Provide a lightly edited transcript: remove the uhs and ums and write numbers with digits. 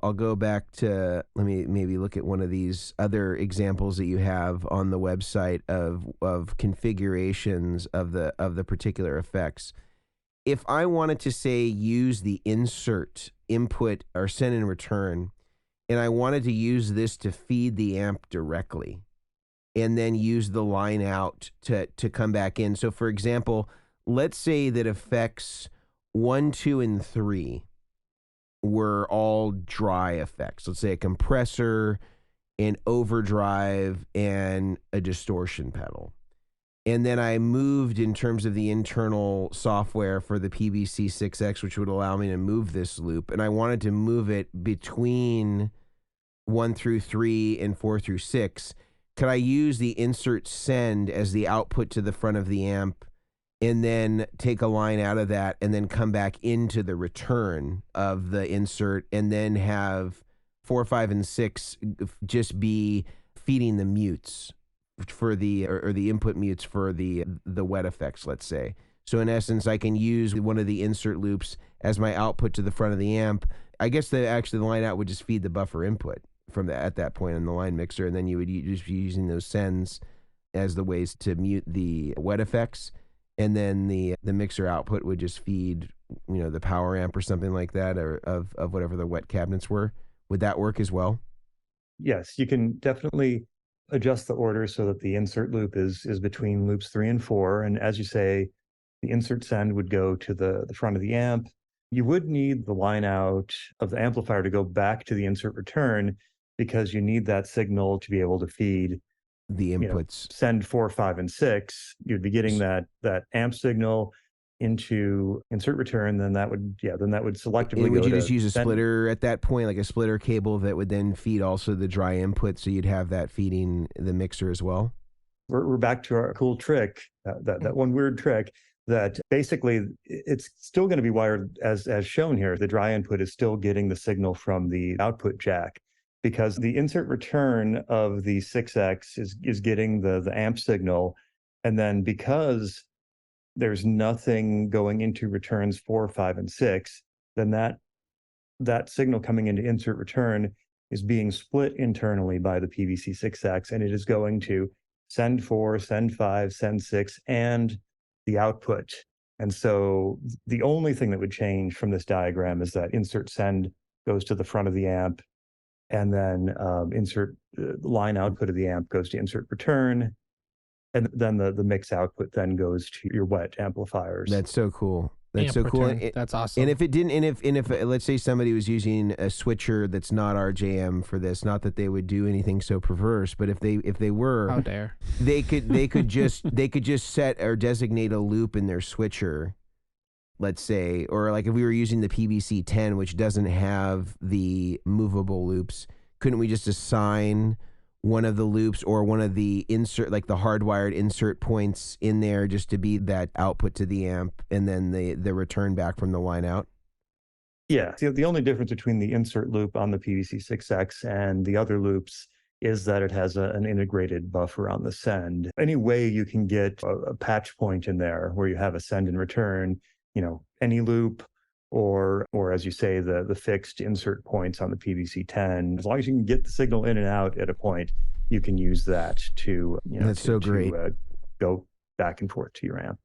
I'll go back to, let me maybe look at one of these other examples that you have on the website of configurations of the particular effects. If I wanted to say use the insert input or send and return, and I wanted to use this to feed the amp directly, and then use the line out to come back in. So for example, let's say that effects 1, 2, and 3 were all dry effects. Let's say a compressor, an overdrive, and a distortion pedal. And then I moved in terms of the internal software for the PBC6X, which would allow me to move this loop. And I wanted to move it between 1 through 3 and 4 through 6. Could I use the insert send as the output to the front of the amp and then take a line out of that and then come back into the return of the insert and then have 4, 5, and 6 just be feeding the mutes for the, or the input mutes for the wet effects, let's say. So in essence, I can use one of the insert loops as my output to the front of the amp. I guess that actually the line out would just feed the buffer input from the, at that point in the line mixer, and then you would just be using those sends as the ways to mute the wet effects. And then the mixer output would just feed, the power amp or something like that, or of whatever the wet cabinets were. Would that work as well? Yes, you can definitely adjust the order so that the insert loop is between loops 3 and 4. And as you say, the insert send would go to the front of the amp. You would need the line out of the amplifier to go back to the insert return because you need that signal to be able to feed the inputs. Send 4, 5, and 6. You'd be getting that amp signal into insert return. Then that would selectively. And would you just use a splitter at that point, like a splitter cable that would then feed also the dry input, so you'd have that feeding the mixer as well? We're back to our cool trick, that one weird trick that basically it's still going to be wired as shown here. The dry input is still getting the signal from the output jack, because the insert return of the 6X is getting the amp signal. And then because there's nothing going into returns 4, 5, and 6, then that signal coming into insert return is being split internally by the PBC6X, and it is going to send 4, send 5, send 6, and the output. And so the only thing that would change from this diagram is that insert send goes to the front of the amp, and then insert line output of the amp goes to insert return, and then the mix output then goes to your wet amplifiers. That's so cool. That's amp so cool. return. That's awesome. And if it didn't, and if let's say somebody was using a switcher that's not RJM for this, not that they would do anything so perverse, but if they were, how dare, they could just set or designate a loop in their switcher, let's say, or like if we were using the PBC10, which doesn't have the movable loops, couldn't we just assign one of the loops or one of the insert, like the hardwired insert points in there, just to be that output to the amp, and then the return back from the line out? Yeah. The only difference between the insert loop on the PBC6X and the other loops is that it has an integrated buffer on the send. Any way you can get a patch point in there where you have a send and return, any loop, or as you say, the fixed insert points on the PBC10, as long as you can get the signal in and out at a point, you can use that to, That's so great. Go back and forth to your amp.